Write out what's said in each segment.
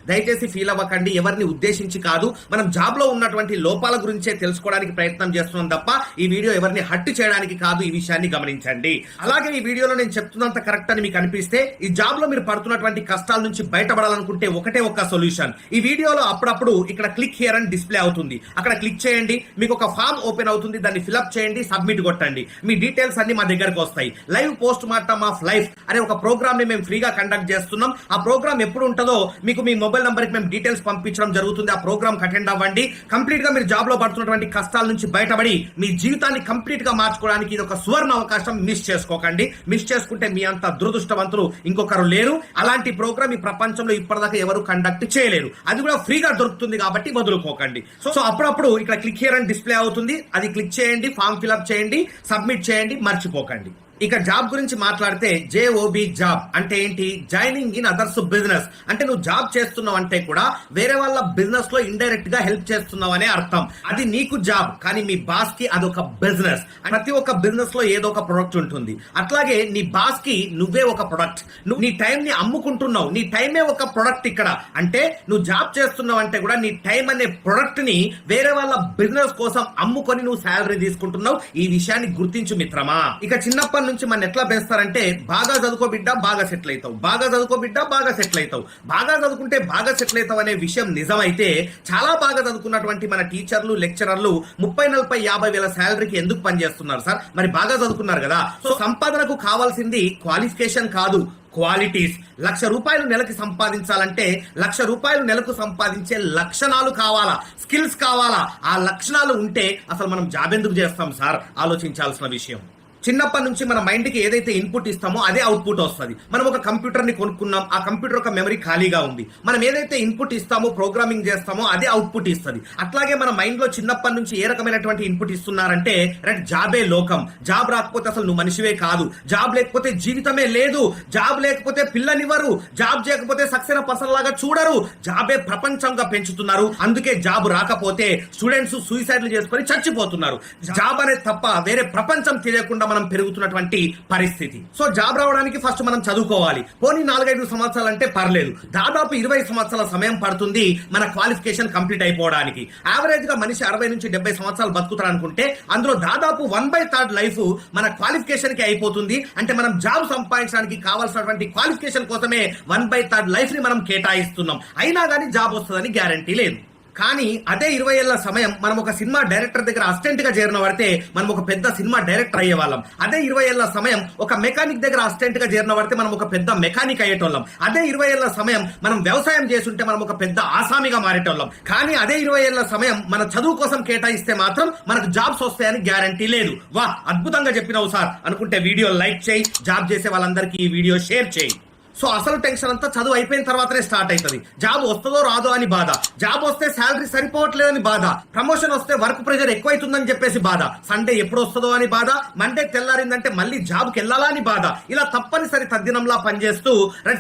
దయచేసి ఫీల్ అవ్వకండి, ఎవరిని ఉద్దేశించి కాదు. మనం జాబ్ లో ఉన్నటువంటి లోపాల గురించే తెలుసుకోవడానికి ప్రయత్నం చేస్తున్నాం తప్ప ఈ వీడియో ఎవరిని హట్టు చేయడానికి కాదు. ఈ విషయాన్ని గమనించండి. అలాగే ఈ వీడియోలో నేను చెప్తున్నంత కరెక్ట్ అని మీకు అనిపిస్తే, ఈ జాబ్ లో మీరు పడుతున్నటువంటి కష్టాల నుంచి బయటపడాలనుకుంటే ఒకటే ఒక సొల్యూషన్. ఈ వీడియోలో అప్పుడప్పుడు ఇక్కడ క్లిక్ హియర్ అని డిస్ప్లే అవుతుంది, అక్కడ క్లిక్ చేయండి. మీకు ఒక ఫామ్ ఓపెన్ అవుతుంది, దాన్ని ఫిల్అప్ చేయండి, సబ్మిట్ కొట్టండి. మీ డీటెయిల్స్ అన్ని మా దగ్గరకు వస్తాయి. Live post mortem of life అనే ఒక ప్రోగ్రామ్ ని మేము ఫ్రీగా కండక్ట్ చేస్తున్నాం. ఆ ప్రోగ్రామ్ ఎప్పుడు ఉంటుందో మీకు మీ మొబైల్ నంబర్ కి మేము డీటెయిల్స్ పంపించడం జరుగుతుంది. ఆ ప్రోగ్రామ్ అటెండ్ అవ్వండి. కంప్లీట్ గా మీరు జాబ్ లో పడుతున్నటువంటి కష్టాల నుంచి బయటపడి మీ జీవితాన్ని కంప్లీట్ గా మార్చుకోవడానికి ఇది ఒక సువర్ణ అవకాశం. మిస్ చేసుకోకండి. మిస్ చేసుకుంటే మీ అంత దురదృష్టవంతులు ఇంకొకరు లేరు. అలాంటి ప్రోగ్రామ్ ఈ ప్రపంచంలో ఇప్పటిదాకా ఎవరు కండక్ట్ చేయలేరు. అది కూడా ఫ్రీగా దొరుకుతుంది కాబట్టి వదులుకోకండి. సో అప్పుడప్పుడు ఇక్కడ క్లిక్ హియర్ అని డిస్ప్లే అవుతుంది, అది క్లిక్ చేయండి, ఫామ్ ఫిల్అప్ చేయండి, సబ్మిట్ చేయండి, మర్చిపోకండి. ఇక జాబ్ గురించి మాట్లాడితే JOB జాబ్ అంటే ఏంటి? Joining in others business. అంటే నువ్వు జాబ్ చేస్తున్నావు అంటే కూడా వేరే వాళ్ళ బిజినెస్ లో ఇండైరెక్ట్ గా హెల్ప్ చేస్తున్నావు అనే అర్థం. అది నీకు జాబ్, కానీ మీ బాస్ కి అదొక బిజినెస్. ప్రతి ఒక్క బిజినెస్ లో ఏదో ఒక ప్రొడక్ట్ ఉంటుంది. అట్లాగే నీ బాస్ కి నువ్వే ఒక ప్రొడక్ట్. నువ్వు నీ టైం ని అమ్ముకుంటున్నావు. నీ టైమే ఒక ప్రొడక్ట్ ఇక్కడ. అంటే నువ్వు జాబ్ చేస్తున్నావు అంటే కూడా నీ టైం అనే ప్రొడక్ట్ ని వేరే వాళ్ళ బిజినెస్ కోసం అమ్ముకొని నువ్వు శాలరీ తీసుకుంటున్నావు. ఈ విషయాన్ని గుర్తించు మిత్రమా. ఇక చిన్నప్పటి నుంచి మన ఎట్లా పెంచుతారంటే, బాగా చదువుకో బిడ్డ బాగా సెటిల్ అవుతావు, బాగా చదువుకో బిడ్డ బాగా సెటిల్ అవుతావు, బాగా చదువుకుంటే బాగా సెటిల్ అవుతావు అనే విషయం నిజమైతే చాలా బాగా చదువుకున్నటువంటి మన టీచర్లు, లెక్చరర్లు 30-40-50 వేల శాలరీకి ఎందుకు పనిచేస్తున్నారు సార్? మరి బాగా చదువుకున్నారు కదా. సో సంపాదనకు కావాల్సింది క్వాలిఫికేషన్ కాదు, క్వాలిటీస్. ₹1,00,000 నెలకు సంపాదించాలంటే ₹1,00,000 నెలకు సంపాదించే లక్షణాలు కావాలా, స్కిల్స్ కావాలా. ఆ లక్షణాలు ఉంటే అసలు మనం జాబ్ ఎందుకు చేస్తాం సార్? ఆలోచించాల్సిన విషయం. చిన్నప్పటి నుంచి మన మైండ్ కి ఏదైతే ఇన్పుట్ ఇస్తామో అదే అవుట్పుట్ వస్తుంది. మనం ఒక కంప్యూటర్ ని కొనుక్కున్నాం, ఆ కంప్యూటర్ ఒక మెమరీ ఖాళీగా ఉంది. మనం ఏదైతే ఇన్పుట్ ఇస్తామో, ప్రోగ్రామింగ్ చేస్తామో అదే అవుట్పుట్ ఇస్తుంది. అట్లాగే మన మైండ్ లో చిన్నప్పటి నుంచి ఏ రకమైనటువంటి ఇన్పుట్ ఇస్తున్నారంటే, రైట్, జాబే లోకం, జాబ్ రాకపోతే అసలు నువ్వు మనిషివే కాదు, జాబ్ లేకపోతే జీవితమే లేదు, జాబ్ లేకపోతే పిల్లనివ్వరు, జాబ్ చేయకపోతే సక్సెస్ పర్సన్ లాగా చూడరు, జాబే ప్రపంచంగా పెంచుతున్నారు. అందుకే జాబ్ రాకపోతే స్టూడెంట్స్ సూసైడ్లు చేసుకొని చచ్చిపోతున్నారు. జాబ్ అనేది తప్ప వేరే ప్రపంచం తెలియకుండా మనం పెరుగుతున్నటువంటి పరిస్థితి. సో జాబ్ రావడానికి ఫస్ట్ మనం చదువుకోవాలి. పోనీ 4-5 సంవత్సరాలు అంటే పర్లేదు, దాదాపు 20 సంవత్సరాల సమయం పడుతుంది మన క్వాలిఫికేషన్ కంప్లీట్ అయిపోవడానికి. యావరేజ్ గా మనిషి 60-70 సంవత్సరాలు బతుకుతారు అనుకుంటే అందులో దాదాపు 1/3 లైఫ్ మన క్వాలిఫికేషన్ కి అయిపోతుంది. అంటే మనం జాబ్ సంపాదించడానికి కావాల్సినటువంటి క్వాలిఫికేషన్ కోసమే 1/3 లైఫ్ ని మనం కేటాయిస్తున్నాం. అయినా కానీ జాబ్ వస్తుందని గ్యారంటీ లేదు. కానీ అదే 20 ఏళ్ల సమయం మనం ఒక సినిమా డైరెక్టర్ దగ్గర అసిస్టెంట్ గా చేరిన పడితే మనం ఒక పెద్ద సినిమా డైరెక్టర్ అయ్యే వాళ్ళం. అదే 20 ఏళ్ల సమయం ఒక మెకానిక్ దగ్గర అసిస్టెంట్ గా చేరిన పడితే మనం ఒక పెద్ద మెకానిక్ అయ్యేటోళ్ళం. అదే 20 ఏళ్ల సమయం మనం వ్యవసాయం చేస్తుంటే మనం ఒక పెద్ద ఆసామిగా మారేటోళ్ళం. కానీ అదే 20 ఏళ్ల సమయం మన చదువు కోసం కేటాయిస్తే మాత్రం మనకు జాబ్స్ వస్తాయని గ్యారంటీ లేదు. వా, అద్భుతంగా చెప్పినావు సార్ అనుకుంటే వీడియో లైక్ చేయి, జాబ్ చేసే వాళ్ళందరికీ ఈ వీడియో షేర్ చేయి. సో అసలు టెన్షన్ అంతా చదువు అయిపోయిన తర్వాతనే స్టార్ట్ అవుతుంది. జాబ్ వస్తుందో రాదో అని బాధ, జాబ్ వస్తే శాలరీ సరిపోవట్లేదని బాధ, ప్రమోషన్ వస్తే వర్క్ ప్రెషర్ ఎక్కువైతుందని చెప్పేసి బాధ, సండే ఎప్పుడు వస్తుందో అని బాధ, మండే తెల్లారిందంటే మళ్ళీ జాబ్కి వెళ్ళాలా అని బాధ. ఇలా తప్పనిసరి తద్దినంలా పనిచేస్తూ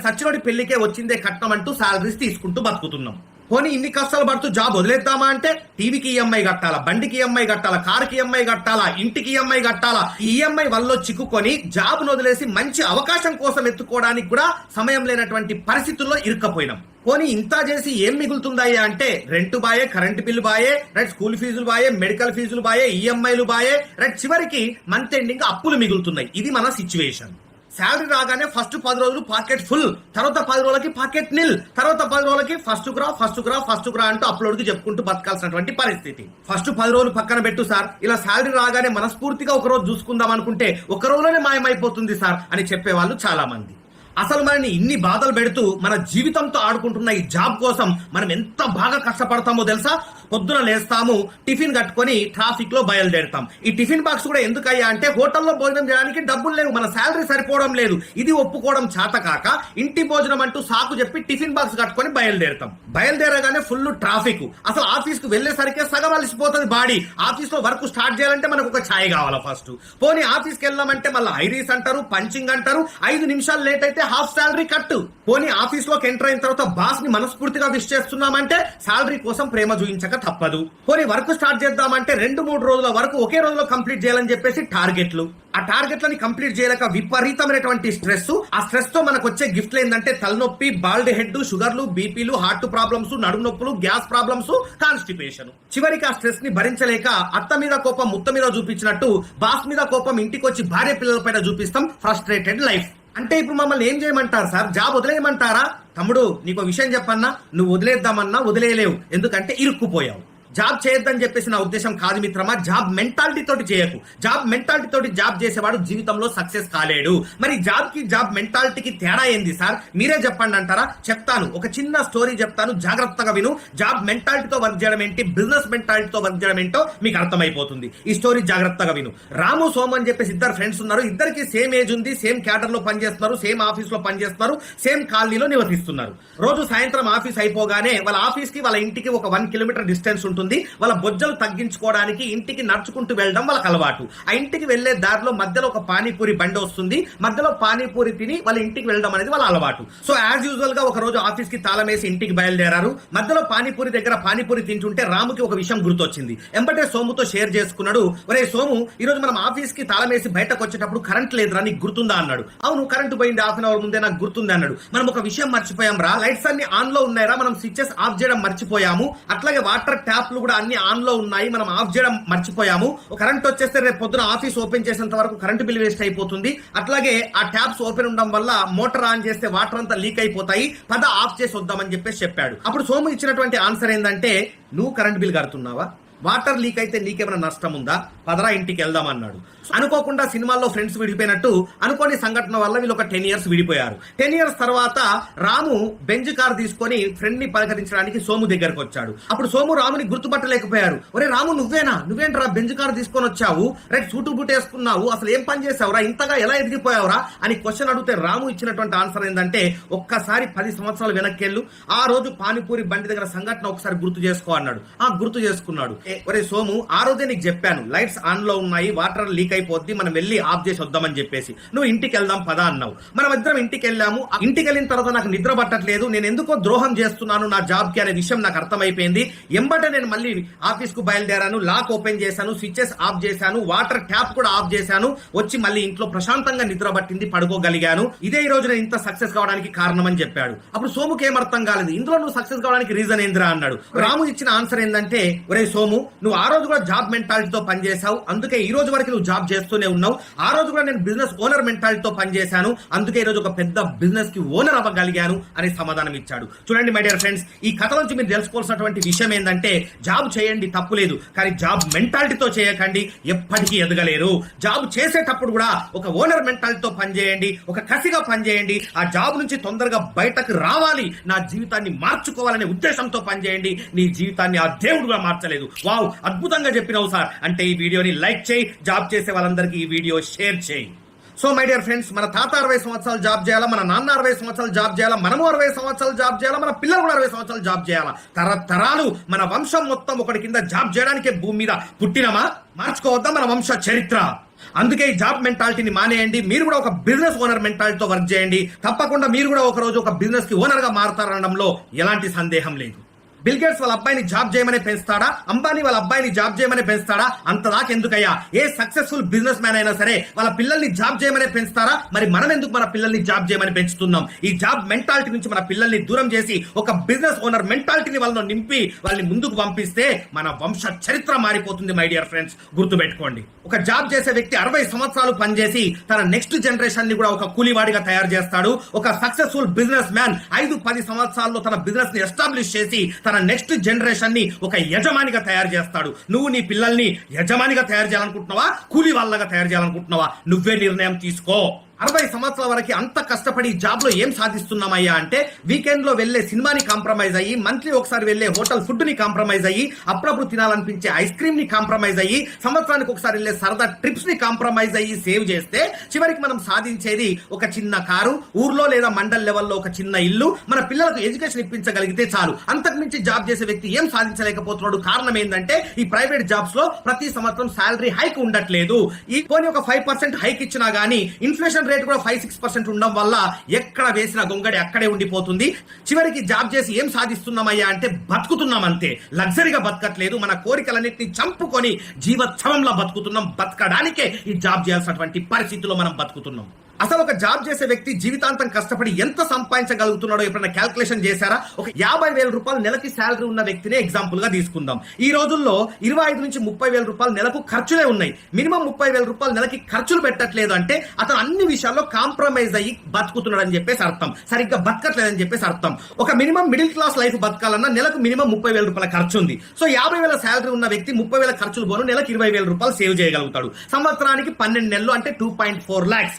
సచ్చినోడి పెళ్లికే వచ్చిందే కట్నం అంటూ శాలరీస్ తీసుకుంటూ బతుకుతున్నాం. పోనీ ఇన్ని కష్టాలు పడుతూ జాబ్ వదిలేద్దామా అంటే, టీవీకి EMI కట్టాలా, బండికి EMI కట్టాలా, కారుకి EMI కట్టాలా, ఇంటికి EMI కట్టాలా. ఈ EMI వల్ల చిక్కుకొని జాబ్ను వదిలేసి మంచి అవకాశం కోసం ఎత్తుకోవడానికి కూడా సమయం లేనటువంటి పరిస్థితుల్లో ఇరుక్కపోయినాం. పోనీ ఇంత చేసి ఏం మిగులుతుందయ్యా అంటే, రెంట్ బాయే, కరెంట్ బిల్లు బాయే, రైట్, స్కూల్ ఫీజులు బాయే, మెడికల్ ఫీజులు బాయే, EMIలు బాయే, రైట్, చివరికి మంత్ ఎండింగ్ అప్పులు మిగులుతున్నాయి. ఇది మన సిచ్యువేషన్. శాలరీ రాగానే ఫస్ట్ 10 రోజులు పాకెట్ ఫుల్, తర్వాత 10 రోజులకి పాకెట్ నిల్, తర్వాత 10 రోజులకి ఫస్ట్ గ్రా అంటూ అప్లోడ్ కి చెప్పుకుంటూ బతకాల్సినటువంటి పరిస్థితి. ఫస్ట్ 10 రోజులు పక్కన పెట్టు సార్, ఇలా శాలరీ రాగానే మనస్ఫూర్తిగా ఒక రోజు చూసుకుందాం అనుకుంటే ఒక రోజులోనే మాయమైపోతుంది సార్ అని చెప్పేవాళ్ళు చాలా మంది. అసలు మనని ఇన్ని బాధలు పెడుతూ మన జీవితంతో ఆడుకుంటున్న ఈ జాబ్ కోసం మనం ఎంత బాగా కష్టపడతామో తెలుసా? పొద్దున లేస్తాము, టిఫిన్ కట్టుకొని ట్రాఫిక్ లో బయలుదేరుతాం. ఈ టిఫిన్ బాక్స్ కూడా ఎందుకయ్యా అంటే, హోటల్లో భోజనం చేయడానికి డబ్బులు లేవు, మన శాలరీ సరిపోవడం లేదు. ఇది ఒప్పుకోవడం చేతకాక ఇంటి భోజనం అంటూ సాకు చెప్పి టిఫిన్ బాక్స్ కట్టుకొని బయలుదేరుతాం. బయలుదేరగానే ఫుల్ ట్రాఫిక్. అసలు ఆఫీస్ కు వెళ్లేసరికి సగం అలసిపోతుంది బాడీ. ఆఫీస్ లో వర్క్ స్టార్ట్ చేయాలంటే మనకు ఒక ఛాయ్ కావాలా ఫస్ట్. పోనీ ఆఫీస్ కి వెళ్ళామంటే మళ్ళీ ఐరీస్ అంటారు, పంచింగ్ అంటారు, 5 నిమిషాలు లేట్ అయితే హాఫ్ శాలరీ కట్టు. పోనీ ఆఫీస్ లోకి ఎంటర్ అయిన తర్వాత బాస్ ని మనస్ఫూర్తిగా విష్ చేస్తున్నామంటే శాలరీ కోసం ప్రేమ చూపించక తప్పదు. పోనీ వర్క్ స్టార్ట్ చేద్దామంటే 2-3 రోజుల వరకు ఒకే రోజులో కంప్లీట్ చేయాలని చెప్పేసి టార్గెట్లు. ఆ టార్గెట్లని కంప్లీట్ చేయలేక విపరీతమైనటువంటి స్ట్రెస్. ఆ స్ట్రెస్ తో మనకు వచ్చే గిఫ్ట్లు ఏంటంటే తలనొప్పి, బాల్డ్ హెడ్, షుగర్లు, బీపీలు, హార్ట్ ప్రాబ్లమ్స్, నడుము నొప్పులు, గ్యాస్ ప్రాబ్లమ్స్, కాన్స్టిపేషన్. చివరికి ఆ స్ట్రెస్ ని భరించలేక అత్త మీద కోపం ముత్త మీద చూపించినట్టు బాస్ మీద కోపం ఇంటికి వచ్చి భార్య పిల్లల పైన చూపిస్తాం. Frustrated life. అంటే ఇప్పుడు మమ్మల్ని ఏం చేయమంటారు సార్? జాబ్ వదిలేయమంటారా? తమ్ముడు, నీకు విషయం చెప్పన్నా, నువ్వు వదిలేద్దామన్నా వదిలేయలేవు. ఎందుకంటే ఇరుక్కుపోయావు. జాబ్ చేయొద్దని చెప్పేసి నా ఉద్దేశం కాదు మిత్రమా. జాబ్ మెంటాలిటీ తోటి చేయకు. జాబ్ మెంటాలిటీ తోటి జాబ్ చేసేవాడు జీవితంలో సక్సెస్ కాలేడు. మరి జాబ్ కి జాబ్ మెంటాలిటీకి తేడా ఏంది సార్? మీరే చెప్పండి అంటారా? చెప్తాను. ఒక చిన్న స్టోరీ చెప్తాను, జాగ్రత్తగా విను. జాబ్ మెంటాలిటీతో వర్క్ చేయడం ఏంటి, బిజినెస్ మెంటాలిటీతో వర్క్ చేయడం ఏంటో మీకు అర్థమైపోతుంది. ఈ స్టోరీ జాగ్రత్తగా విను. రాము, సోము అని చెప్పేసి ఇద్దరు ఫ్రెండ్స్ ఉన్నారు. ఇద్దరికి సేమ్ ఏజ్ ఉంది, సేమ్ క్యాడర్ లో పనిచేస్తున్నారు, సేమ్ ఆఫీస్ లో పనిచేస్తున్నారు, సేమ్ కాలనీలో నివసిస్తున్నారు. రోజు సాయంత్రం ఆఫీస్ అయిపోగానే వాళ్ళ ఆఫీస్ కి వాళ్ళ ఇంటికి ఒక 1 కిలోమీటర్ డిస్టెన్స్ ఉంటుంది. వాళ్ళ బొజ్జలు తగ్గించుకోవడానికి ఇంటికి నడుచుకుంటూ వెళ్ళడం వాళ్ళకి అలవాటు. ఆ ఇంటికి వెళ్లే దారిలో మధ్యలో ఒక పానీపూరి బండి వస్తుంది. మధ్యలో పానీపూరి తిని వాళ్ళ ఇంటికి వెళ్ళడం అనేది వాళ్ళ అలవాటు. సో యాజ్ యూజువల్ గా ఒక రోజు ఆఫీస్ కి తాళం వేసి ఇంటికి బయలుదేరారు. మధ్యలో పానీపూరి దగ్గర పానీపూరి తింటుంటే రాముకి ఒక విషయం గుర్తొచ్చింది. ఎంబటే సోముతో షేర్ చేసుకున్నాడు. ఒరే సోము, ఈ రోజు మనం ఆఫీస్ కి తాళం వేసి బయటకు వచ్చేటప్పుడు కరెంట్ లేదురా, నీకు గుర్తుందా అన్నాడు. అవును, కరెంట్ పోయింది 1/2 అవర్ ముందే, నాకు గుర్తుంది అన్నాడు. మనం ఒక విషయం మర్చిపోయాం రా, లైట్స్ అన్ని ఆన్ లో ఉన్నాయరా, మనం స్విచెస్ ఆఫ్ చేయడం మర్చిపోయాము. అట్లాగే వాటర్ ట్యాప్ కూడా అన్ని ఆన్ లో ఉన్నాయి, మనం ఆఫ్ చేయడం మర్చిపోయాము. కరెంట్ వచ్చేస్తే రేపు పొద్దున ఆఫీస్ ఓపెన్ చేసేంత వరకు కరెంట్ బిల్ వేస్ట్ అయిపోతుంది. అట్లాగే ఆ ట్యాప్స్ ఓపెన్ ఉండడం వల్ల మోటార్ ఆన్ చేస్తే వాటర్ అంతా లీక్ అయిపోతాయి, పద ఆఫ్ చేసి వద్దామని చెప్పేసి చెప్పాడు. అప్పుడు సోము ఇచ్చినటువంటి ఆన్సర్ ఏంటంటే, నువ్వు కరెంట్ బిల్ కడుతున్నావా? వాటర్ లీక్ అయితే నీకేమైనా నష్టం ఉందా? పదరా ఇంటికి వెళ్దాం అన్నాడు. అనుకోకుండా సినిమాల్లో ఫ్రెండ్స్ విడిపోయినట్టు అనుకోని సంఘటన వల్ల వీళ్ళు ఒక 10 years విడిపోయారు. 10 years తర్వాత రాము బెంజ్ కార్ తీసుకొని ఫ్రెండ్ ని పలకరించడానికి సోము దగ్గరకు వచ్చాడు. అప్పుడు సోము రాముని గుర్తుపట్టలేకపోయారు. ఒరే రాము, నువ్వేంట్రా బెంజ్ కార్ తీసుకొని వచ్చావు, రైట్ సూటు బూట్ వేసుకున్నావు, అసలు ఏం పని చేసావురా, ఇంతగా ఎలా ఎదిగిపోయావురా అని క్వశ్చన్ అడిగితే రాము ఇచ్చినటువంటి ఆన్సర్ ఏంటంటే, ఒక్కసారి 10 సంవత్సరాలు వెనక్కెళ్ళు, ఆ రోజు పానీపూరి బండి దగ్గర సంఘటన ఒకసారి గుర్తు చేసుకో అన్నాడు. గుర్తు చేసుకున్నాడు. ఒరే సోము, ఆ రోజే నీకు చెప్పాను లైట్స్ ఆన్ లో ఉన్నాయి, వాటర్ లీక్ అయిపోద్ది, మనం వెళ్ళి ఆఫ్ చేసి వద్దామని చెప్పేసి. నువ్వు ఇంటికి వెళ్దాం పదా అన్నావు. మనం ఇద్దరం ఇంటికి వెళ్ళాము. ఇంటికి వెళ్ళిన తర్వాత నాకు నిద్ర పట్టట్లేదు, నేను ఎందుకో ద్రోహం చేస్తున్నాను నా జాబ్ కి అనే విషయం నాకు అర్థమైపోయింది. ఎంబటే నేను మళ్ళీ ఆఫీస్ కు బయలుదేరాను, లాక్ ఓపెన్ చేశాను, స్విచెస్ ఆఫ్ చేశాను, వాటర్ ట్యాప్ కూడా ఆఫ్ చేశాను, వచ్చి మళ్ళీ ఇంట్లో ప్రశాంతంగా నిద్ర పట్టింది, పడుకోగలిగాను. ఇదే ఈ రోజు నేను ఇంత సక్సెస్ కావడానికి కారణం అని చెప్పాడు. అప్పుడు సోముకి ఏం అర్థం కాలేదు. ఇందులో నువ్వు సక్సెస్ కావడానికి రీజన్ ఏందిరా అన్నాడు. రాము ఇచ్చిన ఆన్సర్ ఏంటంటే, ఒరే సోము, నువ్వు ఆ రోజు కూడా జాబ్ మెంటాలిటీతో పనిచేశావు, అందుకే ఈ రోజు వరకు నువ్వు జాబ్ చేస్తూనే ఉన్నావు. ఆ రోజు కూడా నేను బిజినెస్ ఓనర్ మెంటాలిటీతో పనిచేశాను, అందుకే ఈ రోజు ఒక పెద్ద బిజినెస్ కి ఓనర్ అవ్వగలిగాను అని సమాధానం ఇచ్చాడు. చూడండి మై డియర్ ఫ్రెండ్స్, ఈ కథ నుంచి మీరు తెలుసుకోవాల్సినటువంటి విషయం ఏంటంటే, జాబ్ చేయండి తప్పులేదు, కానీ జాబ్ మెంటాలిటీతో చేయకండి, ఎప్పటికీ ఎదగలేరు. జాబ్ చేసేటప్పుడు కూడా ఒక ఓనర్ మెంటాలిటీతో పనిచేయండి, ఒక కసిగా పనిచేయండి. ఆ జాబ్ నుంచి తొందరగా బయటకు రావాలి, నా జీవితాన్ని మార్చుకోవాలనే ఉద్దేశంతో పనిచేయండి. నీ జీవితాన్ని ఆ దేవుడుగా మార్చలేదు. వావ్, అద్భుతంగా చెప్పినావు సార్ అంటే ఈ వీడియోని లైక్ చేయి, జాబ్ చేసే వాళ్ళందరికీ ఈ వీడియో షేర్ చేయి. సో మై డియర్ ఫ్రెండ్స్, మన తాత 60 సంవత్సరాలు జాబ్ చేయాలా, మన నాన్న 60 సంవత్సరాలు జాబ్ చేయాలా, మనము 60 సంవత్సరాలు జాబ్ చేయాలా, మన పిల్లలు కూడా 60 సంవత్సరాలు జాబ్ చేయాలా. తరతరాలు మన వంశం మొత్తం ఒకటి కింద జాబ్ చేయడానికే భూమి మీద పుట్టినమా? మార్చుకోవద్దా మన వంశ చరిత్ర? అందుకే ఈ జాబ్ మెంటాలిటీని మానేయండి. మీరు కూడా ఒక బిజినెస్ ఓనర్ మెంటాలిటీతో వర్క్ చేయండి. తప్పకుండా మీరు కూడా ఒక రోజు ఒక బిజినెస్ కి ఓనర్ గా మారతారనడంలో ఎలాంటి సందేహం లేదు. బిల్ గేట్స్ వాళ్ళ అబ్బాయిని జాబ్ చేయమని పెంచుతాడా, అంబానీ వాళ్ళ అబ్బాయిని జాబ్ చేయమని పెంచుతాడా? అంతదాకా ఎందుకయ్యా? ఏ సక్సెస్ఫుల్ బిజినెస్ మ్యాన్ అయినా సరే వాళ్ళ పిల్లల్ని జాబ్ చేయమని పెంచుతారా? మరి మనం ఎందుకు మన పిల్లల్ని జాబ్ చేయమని పెంచుతున్నాం? ఈ జాబ్ మెంటాలిటీ నుంచి మన పిల్లల్ని దూరం చేసి ఒక బిజినెస్ ఓనర్ మెంటాలిటీని వాళ్ళని నింపి వాళ్ళని ముందుకు పంపిస్తే మన వంశ చరిత్ర మారిపోతుంది. మై డియర్ ఫ్రెండ్స్, గుర్తుపెట్టుకోండి. ఒక జాబ్ చేసే వ్యక్తి 60 సంవత్సరాలు పనిచేసి తన నెక్స్ట్ జనరేషన్ ని కూడా ఒక కూలీవాడిగా తయారు చేస్తాడు. ఒక సక్సెస్ఫుల్ బిజినెస్ మ్యాన్ 5-10 సంవత్సరాల్లో తన బిజినెస్ ని ఎస్టాబ్లిష్ చేసి తన నెక్స్ట్ జనరేషన్ ని ఒక యజమానిగా తయారు చేస్తాడు. నువ్వు నీ పిల్లల్ని యజమానిగా తయారు చేయాలనుకుంటున్నావా, కూలీ వాళ్ళగా తయారు చేయాలనుకుంటున్నావా? నువ్వే నిర్ణయం తీసుకో. 60 సంవత్సరాల వరకు అంత కష్టపడి జాబ్ లో ఏం సాధిస్తున్నామయ్యా అంటే, వీకెండ్ లో వెళ్లే సినిమాని కాంప్రమైజ్ అయ్యి, మంత్లీ ఒకసారి వెళ్లే హోటల్ ఫుడ్ ని కాంప్రమైజ్ అయ్యి, అప్పుడప్పుడు తినాలనిపించే ఐస్ క్రీమ్ ని కాంప్రమైజ్ అయ్యి, సంవత్సరానికి ఒకసారి వెళ్లే సరదా ట్రిప్స్ ని కాంప్రమైజ్ అయ్యి సేవ్ చేస్తే చివరికి మనం సాధించేది ఒక చిన్న కారు, ఊర్లో లేదా మండల్ లెవెల్లో ఒక చిన్న ఇల్లు, మన పిల్లలకు ఎడ్యుకేషన్ ఇప్పించగలిగితే చాలు. అంతకుమించి జాబ్ చేసే వ్యక్తి ఏం సాధించలేకపోతున్నాడు? కారణం ఏంటంటే, ఈ ప్రైవేట్ జాబ్స్ లో ప్రతి సంవత్సరం శాలరీ హైక్ ఉండట్లేదు. ఈ పోనీ ఒక 5% హైక్ ఇచ్చినా గానీ ఇన్ఫ్లేషన్ రేట్ కూడా 5-6% ఉండడం వల్ల ఎక్కడ వేసిన గొంగడి అక్కడే ఉండిపోతుంది. చివరికి జాబ్ చేసి ఏం సాధిస్తున్నామయ్యా అంటే బతుకుతున్నాం అంతే. లగ్జరీగా బతకట్లేదు, మన కోరికలన్నింటినీ చంపుకొని జీవోత్సవంలో బతుకుతున్నాం. బతకడానికే ఈ జాబ్ చేయాల్సినటువంటి పరిస్థితుల్లో మనం బతుకుతున్నాం. అసలు ఒక జాబ్ చేసే వ్యక్తి జీవితాంతం కష్టపడి ఎంత సంపాదించగలుగుతున్నాడో ఎప్పుడైనా క్యాల్కులేషన్ చేశారా? ఒక 50,000 రూపాయలు నెలకి శాలరీ ఉన్న వ్యక్తినే ఎగ్జాంపుల్ గా తీసుకుందాం. ఈ రోజుల్లో 25 నుంచి 30,000 రూపాయలు నెలకు ఖర్చులే ఉన్నాయి. మినిమం 30,000 రూపాయలు నెలకి ఖర్చులు పెట్టట్లేదు అంటే అతను అన్ని విషయాల్లో కాంప్రమైజ్ అయ్యి బతుకుతున్నాడు అని చెప్పేసి అర్థం, సరిగ్గా బతకట్లేదని చెప్పేసి అర్థం. ఒక మినిమం మిడిల్ క్లాస్ లైఫ్ బతకాలన్నా నెలకు మినిమం 30,000 రూపాయల ఖర్చు ఉంది. సో 50,000 శాలరీ ఉన్న వ్యక్తి 30,000 ఖర్చులు పోను నెలకు 20,000 రూపాయలు సేవ్ చేయగలుగుతాడు. సంవత్సరానికి 12 నెలలు అంటే 2.4 lakhs,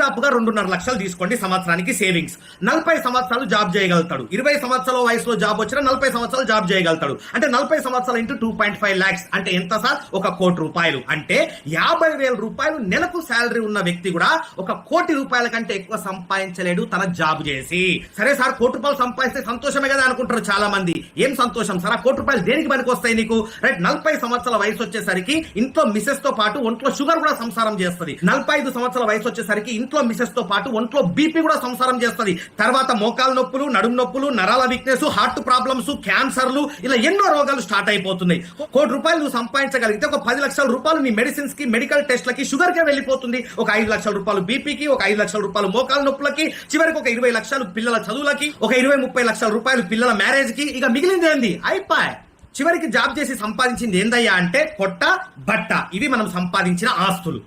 దాదాపుగా 2.5 లక్షలు తీసుకోండి సంవత్సరానికి సేవింగ్స్. 40 సంవత్సరాలు జాబ్ చేయగలుగుతాడు. 20 సంవత్సరాల వయసులో జాబ్ వచ్చినా 40 సంవత్సరాలు జాబ్ చేయగలుగుతాడు. అంటే 40 సంవత్సరాలు ఇంటూ 2.5 lakhs అంటే ఎంత సార్? 1 కోటి రూపాయలు. అంటే 50,000 రూపాయలు నెలకు శాలరీ ఉన్న వ్యక్తి కూడా 1 కోటి రూపాయల కంటే ఎక్కువ సంపాదించలేడు తన జాబ్ చేసి. సరే సార్, 1 కోటి రూపాయలు సంపాదిస్తే సంతోషమే కదా అనుకుంటారు చాలా మంది. ఏం సంతోషం సార్? 1 కోటి రూపాయలు దేనికి పనికి వస్తాయి నీకు? రైట్, 40 సంవత్సరాల వయసు వచ్చేసరికి ఇంట్లో మిసెస్ తో పాటు ఒంట్లో షుగర్ కూడా సంసారం చేస్తుంది. 45 సంవత్సరాల వయసు వచ్చేసరికి ఇంట్లో మిసెస్ తో పాటు ఒంట్లో బీపీ కూడా సంసారం చేస్తుంది. తర్వాత మోకాలు నొప్పులు, నడుము నొప్పులు, నరాల వీక్నెస్, హార్ట్ ప్రాబ్లమ్స్, క్యాన్సర్లు, ఇలా ఎన్నో రోగాలు స్టార్ట్ అయిపోతున్నాయి. 1 కోటి రూపాయలు నువ్వు సంపాదించగలిగితే 10 లక్షల రూపాయలు నీ మెడిసిన్స్ కి, మెడికల్ టెస్ట్లకి, షుగర్ కే వెళ్ళిపోతుంది. 5 లక్షల రూపాయలు బీపీకి, 5 లక్షల రూపాయలు మోకాలు నొప్పులకి, చివరికి 20 లక్షలు పిల్లల చదువులకి, 20-30 లక్షల రూపాయలు పిల్లల మ్యారేజ్ కి. ఇక మిగిలింది ఏంది? అయిపోయి. చివరికి జాబ్ చేసి సంపాదించింది ఏందయ్యా అంటే పొట్ట, బట్ట. ఇవి మనం సంపాదించిన ఆస్తులు.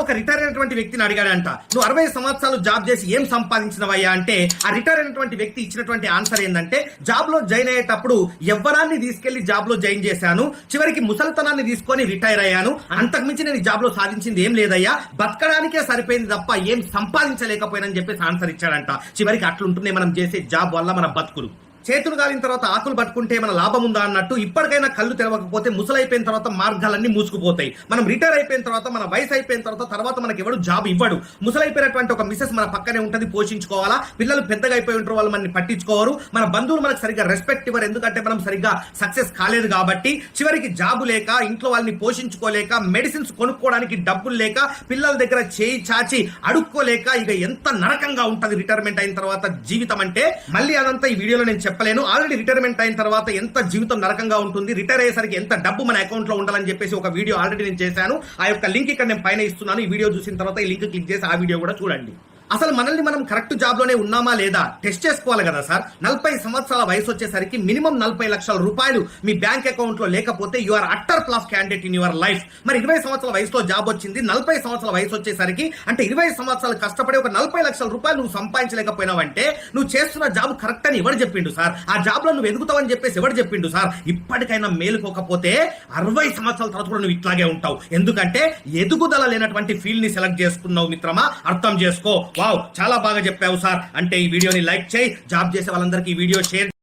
ఒక రిటైర్ అయినటువంటి వ్యక్తిని అడిగాడంట, నువ్వు 60 సంవత్సరాలు జాబ్ చేసి ఏం సంపాదించినవయ్యా అంటే ఆ రిటైర్ అయినటువంటి వ్యక్తి ఇచ్చినటువంటి ఆన్సర్ ఏంటంటే, జాబ్ లో జాయిన్ అయ్యేటప్పుడు యవ్వనాన్ని తీసుకెళ్లి జాబ్ లో జాయిన్ చేశాను, చివరికి ముసలితనాన్ని తీసుకొని రిటైర్ అయ్యాను, అంతకుమించి నేను జాబ్ లో సాధించింది ఏం లేదయ్యా, బతకడానికే సరిపోయింది తప్ప ఏం సంపాదించలేకపోయినని చెప్పేసి ఆన్సర్ ఇచ్చాడంట. చివరికి అట్లుంటున్నాయి మనం చేసే జాబ్ వల్ల మన బతుకులు. చేతులు గాలిన తర్వాత ఆకులు పట్టుకుంటే మన లాభం ఉందా అన్నట్టు ఇప్పటికైనా కళ్ళు తెరవకపోతే ముసలైపోయిన తర్వాత మార్గాలన్నీ మూసుకుపోతాయి. మనం రిటైర్ అయిపోయిన తర్వాత, మన వయసు అయిపోయిన తర్వాత మనకి ఎవడు జాబ్ ఇవ్వడు. ముసలైపోయినటువంటి ఒక మిసెస్ మన పక్కనే ఉంటది, పోషించుకోవాలా. పిల్లలు పెద్దగా అయిపోయి ఉంటారు, వాళ్ళు మనని పట్టించుకోరు. మన బంధువులు మనకు సరిగ్గా రెస్పెక్ట్ ఇవ్వరు, ఎందుకంటే మనం సరిగ్గా సక్సెస్ కాలేదు కాబట్టి. చివరికి జాబు లేక, ఇంట్లో వాళ్ళని పోషించుకోలేక, మెడిసిన్స్ కొనుక్కోవడానికి డబ్బులు లేక, పిల్లల దగ్గర చేయి చాచి అడుక్కోలేక, ఇక ఎంత నరకంగా ఉంటది రిటైర్మెంట్ అయిన తర్వాత జీవితం అంటే. మళ్ళీ అదంతా ఈ వీడియోలో నేను చెప్పలేను. ఆల్రెడీ రిటైర్మెంట్ అయిన తర్వాత ఎంత జీవితం నరకంగా ఉంటుంది, రిటైర్ అయ్యేసరికి ఎంత డబ్బు మన అకౌంట్ లో ఉండాలని చెప్పేసి ఒక వీడియో ఆల్రెడీ నేను చేశాను. ఆ యొక్క లింక్ ఇక్కడ నేను పైన ఇస్తున్నాను. ఈ వీడియో చూసిన తర్వాత ఈ లింక్ క్లిక్ చేసి ఆ వీడియో కూడా చూడండి. అసలు మనల్ని మనం కరెక్ట్ జాబ్ లోనే ఉన్నామా లేదా టెస్ట్ చేసుకోవాలి కదా సార్. 40 సంవత్సరాల వయసు వచ్చేసరికి మినిమం 40 లక్షల రూపాయలు మీ బ్యాంక్ అకౌంట్ లో లేకపోతే you are utter class candidate in your life. మరి 20 సంవత్సరాల వయసులో జాబ్ వచ్చింది, 40 సంవత్సరాల వయసు వచ్చేసరికి అంటే 20 సంవత్సరాలు కష్టపడి 40 లక్షల రూపాయలు నువ్వు సంపాదించలేకపోయినావంటే నువ్వు చేస్తున్న జాబ్ కరెక్ట్ అని ఎవరు చెప్పిండు సార్? ఆ జాబ్ లో నువ్వు ఎదుగుతావని చెప్పేసి ఎవరు చెప్పిండు సార్? ఇప్పటికైనా మేలుకోకపోతే 60 సంవత్సరాల తర్వాత కూడా నువ్వు ఇట్లాగే ఉంటావు. ఎందుకంటే ఎదుగుదల లేనటువంటి ఫీల్డ్ ని సెలెక్ట్ చేసుకున్నావు మిత్రమా, అర్థం చేసుకో. వావ్, చాలా బాగా చెప్పావు సార్. అంటే ఈ వీడియోని లైక్ చేయి, జాబ్ చేసే వాళ్ళందరికీ ఈ వీడియో షేర్